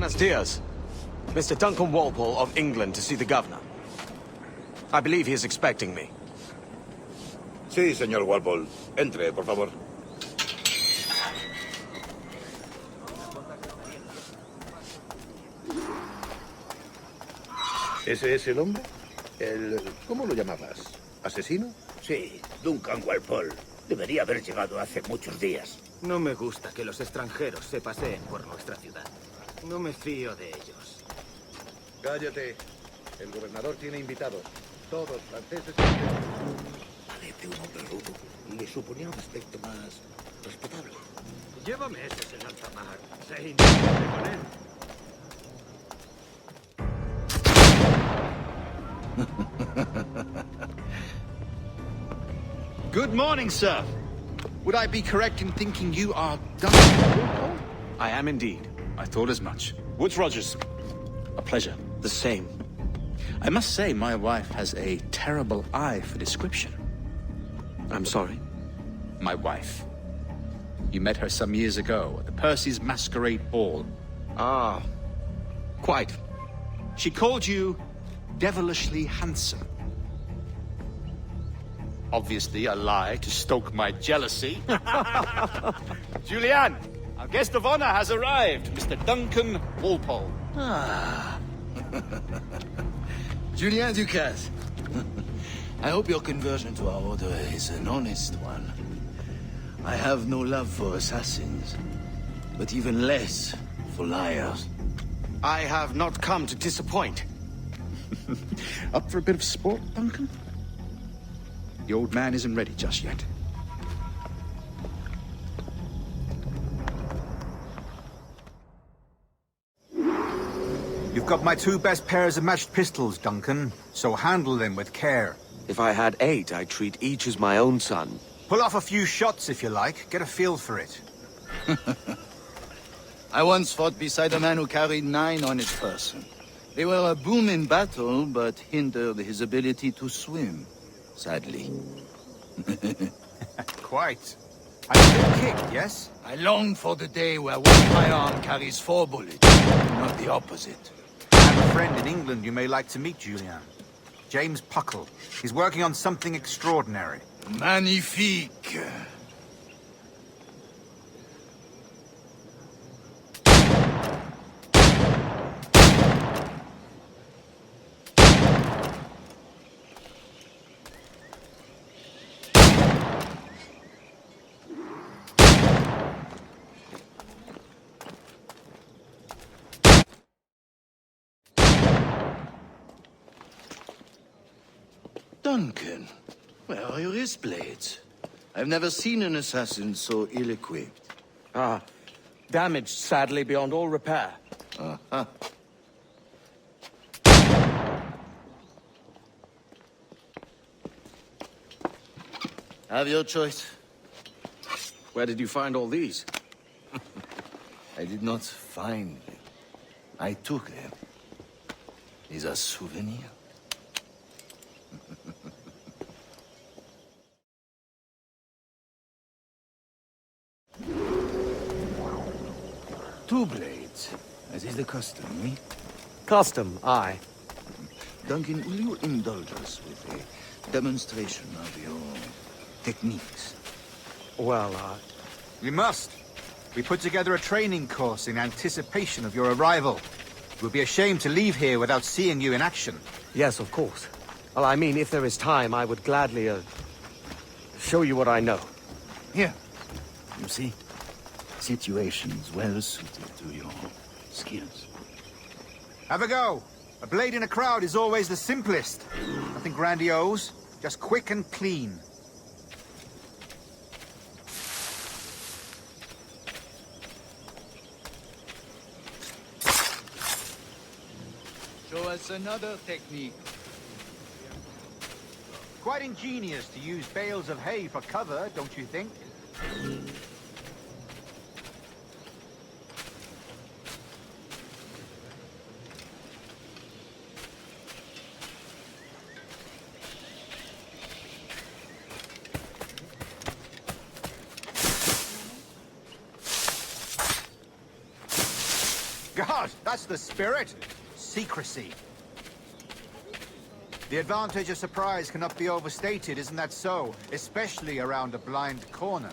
Buenos dias. Mr. Duncan Walpole of England to see the governor. I believe he is expecting me. Sí, señor Walpole. Entre, por favor. ¿Ese es el hombre? ¿Cómo lo llamabas? ¿Asesino? Sí, Duncan Walpole. Debería haber llegado hace muchos días. No me gusta que los extranjeros se paseen por nuestra ciudad. No me fío de ellos. Cállate. El gobernador tiene invitados. Todos franceses. Parece un hombre rudo. Le suponía un aspecto más respetable. Llévame ese sin altamar. Sé inocente con él. Good morning, sir. Would I be correct in thinking you are Duncan? I am indeed. I thought as much. Woods Rogers. A pleasure. The same. I must say, my wife has a terrible eye for description. I'm sorry. My wife. You met her some years ago at the Percy's Masquerade Ball. Ah, quite. She called you devilishly handsome. Obviously a lie to stoke my jealousy. Julianne, our guest of honor has arrived, Mr. Duncan Walpole. Ah. Julien Ducasse. I hope your conversion to our order is an honest one. I have no love for assassins, but even less for liars. I have not come to disappoint. Up for a bit of sport, Duncan? The old man isn't ready just yet. You've got my 2 best pairs of matched pistols, Duncan, so handle them with care. If I had 8, I'd treat each as my own son. Pull off a few shots if you like, get a feel for it. I once fought beside a man who carried 9 on his person. They were a boon in battle, but hindered his ability to swim, sadly. Quite. I've been kicked, yes? I long for the day where one firearm carries 4 bullets, not the opposite. I have a friend in England you may like to meet, Julien. James Puckle. He's working on something extraordinary. Magnifique. Duncan, where are your wrist blades? I've never seen an assassin so ill-equipped. Ah, damaged sadly beyond all repair. Uh-huh. Have your choice. Where did you find all these? I did not find them. I took them. These are souvenirs. Two blades, as is the custom, eh? Custom, aye. Duncan, will you indulge us with a demonstration of your techniques? Well, We must. We put together a training course in anticipation of your arrival. It would be a shame to leave here without seeing you in action. yes, of course. Well, I mean, if there is time, I would gladly, show you what I know. Here. You see? Situations well suited to your skills. Have a go. A blade in a crowd is always the simplest. Nothing grandiose, just quick and clean. Show us another technique. Quite ingenious to use bales of hay for cover, don't you think? God, that's the spirit. Secrecy. The advantage of surprise cannot be overstated, isn't that so? Especially around a blind corner.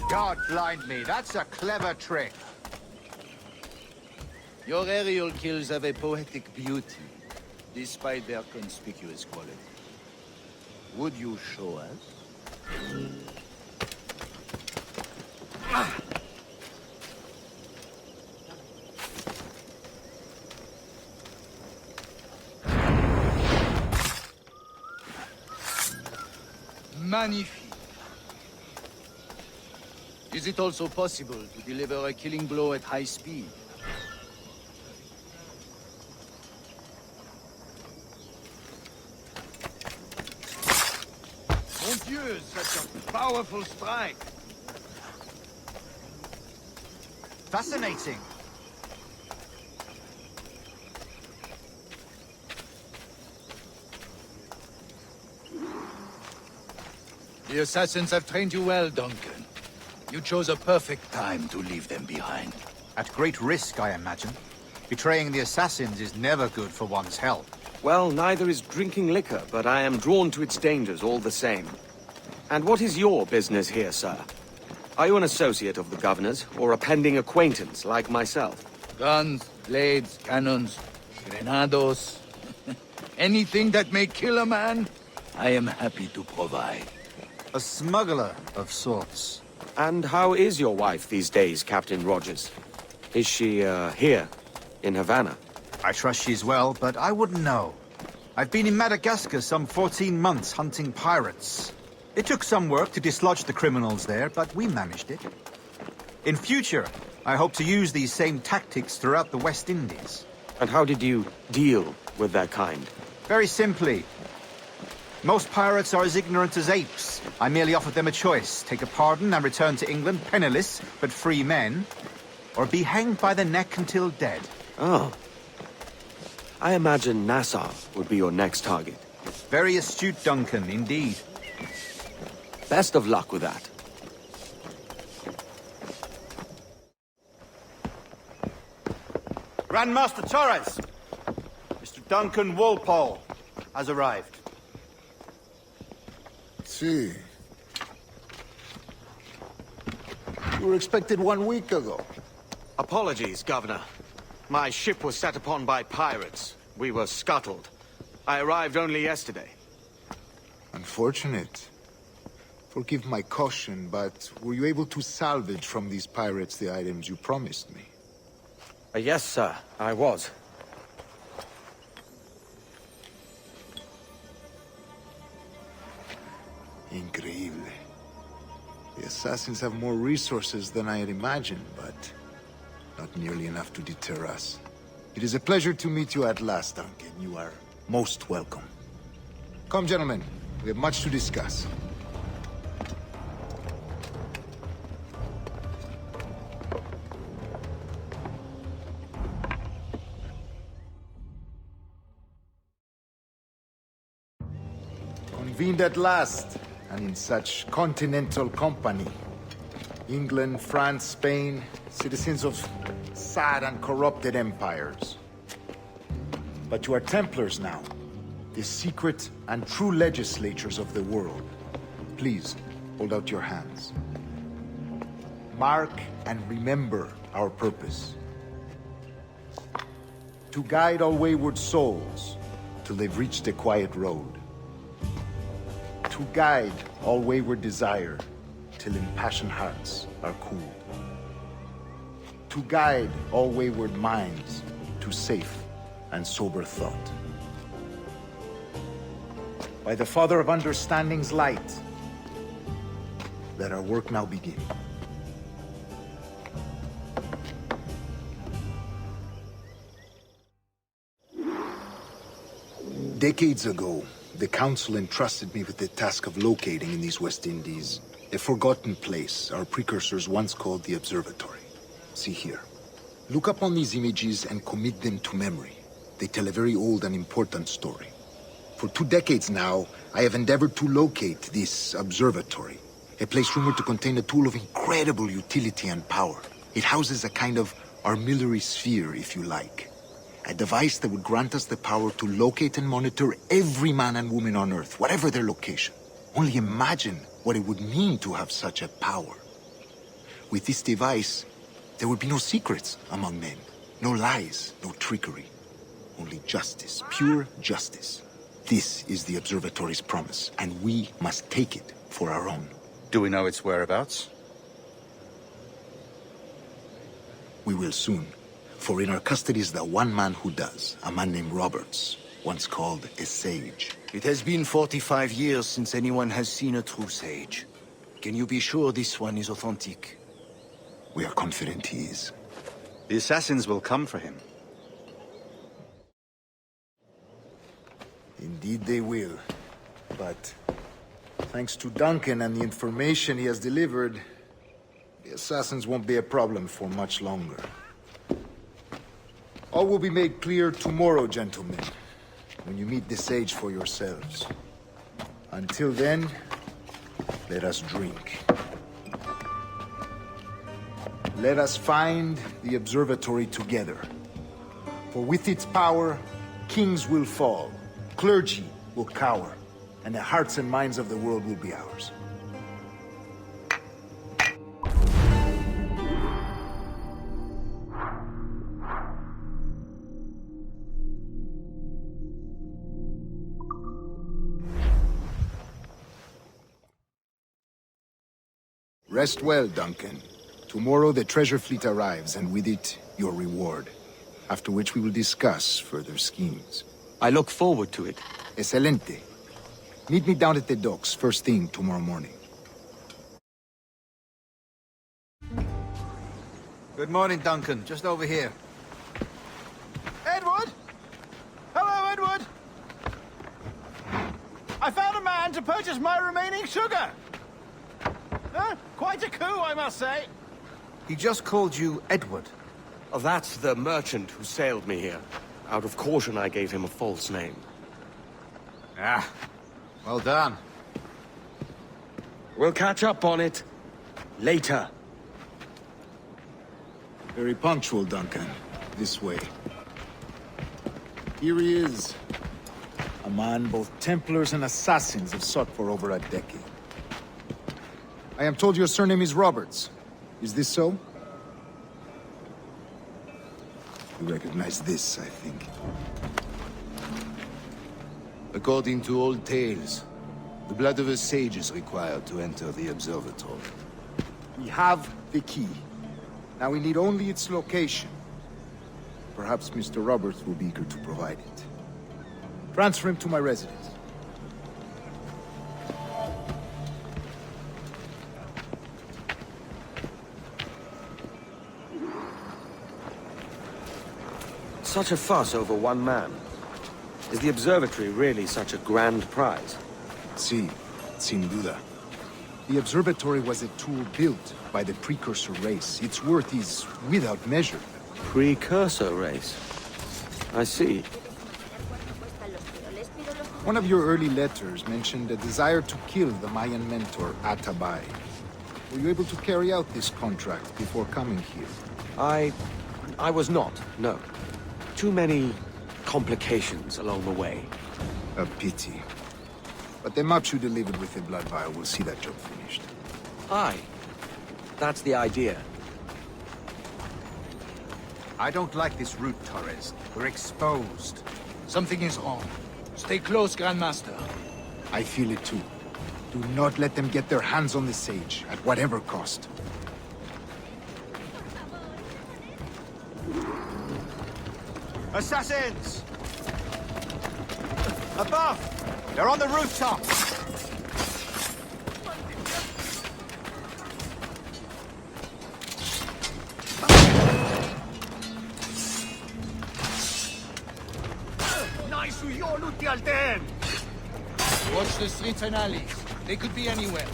God blind me, that's a clever trick. Your aerial kills have a poetic beauty, despite their conspicuous quality. Would you show us? Magnifique. Is it also possible to deliver a killing blow at high speed? Mon Dieu, such a powerful strike! Fascinating. The assassins have trained you well, Duncan. You chose a perfect time to leave them behind. At great risk, I imagine. Betraying the assassins is never good for one's health. Well, neither is drinking liquor, but I am drawn to its dangers all the same. And what is your business here, sir? Are you an associate of the governor's, or a pending acquaintance like myself? Guns, blades, cannons, grenados. Anything that may kill a man, I am happy to provide. A smuggler of sorts. And how is your wife these days, Captain Rogers? Is she, here, in Havana? I trust she's well, but I wouldn't know. I've been in Madagascar some 14 months hunting pirates. It took some work to dislodge the criminals there, but we managed it. In future, I hope to use these same tactics throughout the West Indies. And how did you deal with that kind? Very simply. Most pirates are as ignorant as apes. I merely offered them a choice. Take a pardon and return to England penniless, but free men. Or be hanged by the neck until dead. Oh. I imagine Nassau would be your next target. Very astute, Duncan, indeed. Best of luck with that. Grandmaster Torres! Mr. Duncan Walpole has arrived. See. You were expected 1 week ago. Apologies, Governor. My ship was set upon by pirates. We were scuttled. I arrived only yesterday. Unfortunate. Forgive my caution, but were you able to salvage from these pirates the items you promised me? Yes, sir, I was. Increíble. The assassins have more resources than I had imagined, but not nearly enough to deter us. It is a pleasure to meet you at last, Duncan. You are most welcome. Come, gentlemen. We have much to discuss. Convened at last, and in such continental company. England, France, Spain, citizens of sad and corrupted empires. But you are Templars now, the secret and true legislators of the world. Please, hold out your hands. Mark and remember our purpose. To guide all wayward souls till they've reached a quiet road. To guide all wayward desire till impassioned hearts are cooled. To guide all wayward minds to safe and sober thought. By the Father of Understanding's light, let our work now begin. Decades ago, the Council entrusted me with the task of locating in these West Indies a forgotten place our precursors once called the Observatory. See here. Look upon these images and commit them to memory. They tell a very old and important story. For 2 decades now, I have endeavored to locate this observatory. A place rumored to contain a tool of incredible utility and power. It houses a kind of armillary sphere, if you like. A device that would grant us the power to locate and monitor every man and woman on Earth, whatever their location. Only imagine what it would mean to have such a power. With this device, there would be no secrets among men. No lies, no trickery. Only justice, pure justice. This is the observatory's promise, and we must take it for our own. Do we know its whereabouts? We will soon. For in our custody is the one man who does, a man named Roberts, once called a sage. It has been 45 years since anyone has seen a true sage. Can you be sure this one is authentic? We are confident he is. The assassins will come for him. Indeed they will. But thanks to Duncan and the information he has delivered, the assassins won't be a problem for much longer. All will be made clear tomorrow, gentlemen, when you meet the sage for yourselves. Until then, let us drink. Let us find the observatory together. For with its power, kings will fall, clergy will cower, and the hearts and minds of the world will be ours. Rest well, Duncan. Tomorrow the treasure fleet arrives, and with it, your reward. After which we will discuss further schemes. I look forward to it. Excelente. Meet me down at the docks first thing tomorrow morning. Good morning, Duncan. Just over here. Edward? Hello, Edward! I found a man to purchase my remaining sugar! Quite a coup, I must say. He just called you Edward. Oh, that's the merchant who sailed me here. Out of caution, I gave him a false name. Ah, well done. We'll catch up on it later. Very punctual, Duncan. This way. Here he is. A man both Templars and assassins have sought for over a decade. I am told your surname is Roberts. Is this so? You recognize this, I think. According to old tales, the blood of a sage is required to enter the observatory. We have the key. Now we need only its location. Perhaps Mr. Roberts will be eager to provide it. Transfer him to my residence. Such a fuss over one man. Is the observatory really such a grand prize? Sí, sin duda. The observatory was a tool built by the precursor race. Its worth is without measure. Precursor race. I see. One of your early letters mentioned a desire to kill the Mayan mentor, Atabay. Were you able to carry out this contract before coming here? I was not, no. Too many complications along the way. A pity. But the maps you delivered with the blood vial will see that job finished. Aye. That's the idea. I don't like this route, Torres. We're exposed. Something is wrong. Stay close, Grandmaster. I feel it too. Do not let them get their hands on the sage, at whatever cost. Assassins! Above! They're on the rooftop! Nice lutti al ten! Watch the streets and alleys. They could be anywhere.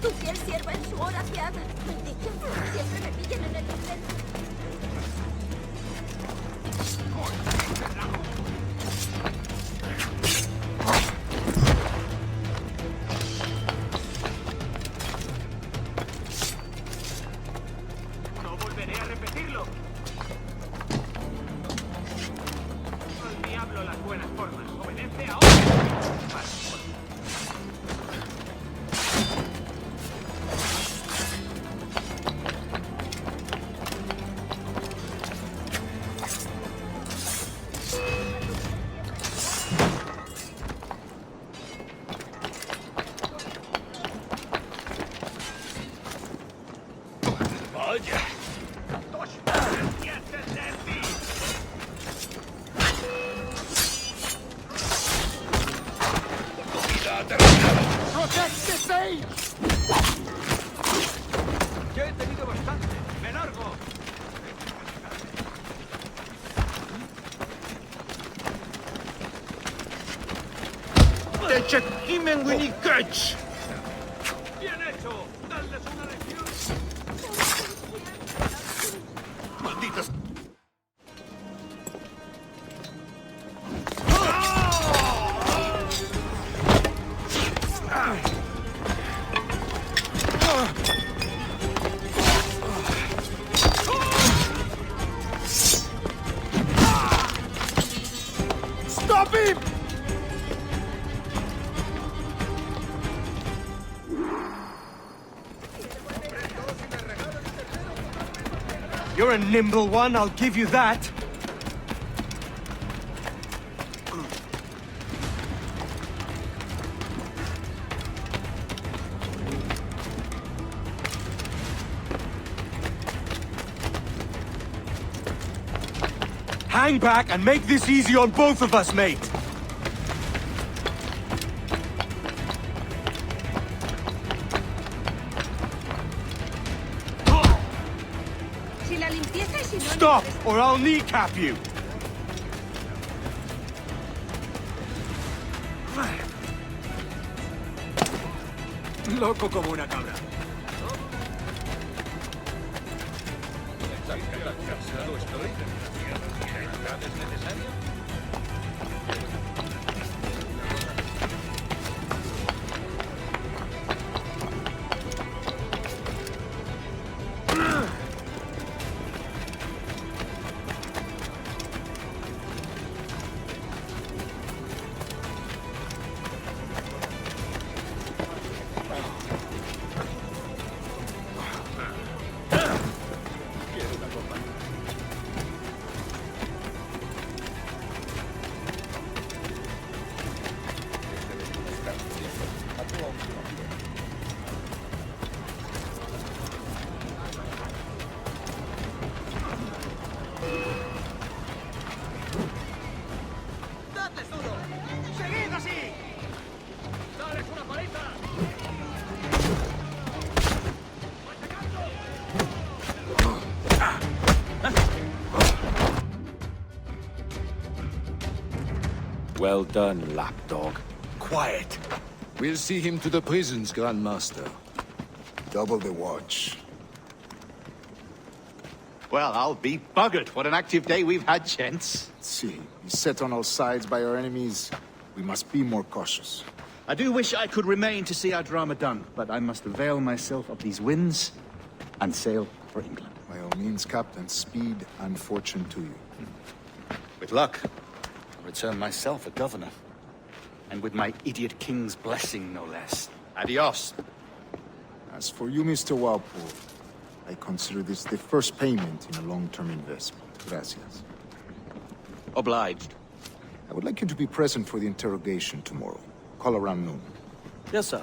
tu fiel sierva en su hora fiada. Dicho, siempre me pillan en el intento. No volveré a repetirlo. Al diablo las buenas formas. Obedece ahora. Ya he tenido bastante. ¡Me largo! ¡Bien hecho! ¡Dadles una lección! ¡Malditos! Stop him! You're a nimble one, I'll give you that. Hang back and make this easy on both of us, mate. Si la limpieza es sinónimo Stop, de- or I'll kneecap you. Loco como una cabra. ¡Dadles duro! ¡Seguid así! ¡Dales una paliza! Well done, lapdog. Quiet. We'll see him to the prisons, Grand Master. Double the watch. Well, I'll be buggered. What an active day we've had, gents. Let's see, beset on all sides by our enemies. We must be more cautious. I do wish I could remain to see our drama done, but I must avail myself of these winds and sail for England. By all means, Captain, speed and fortune to you. With luck, I'll return myself a governor. And with my idiot king's blessing, no less. Adios. As for you, Mr. Walpole, I consider this the first payment in a long-term investment. Gracias. Obliged. I would like you to be present for the interrogation tomorrow. Call around noon. Yes, sir.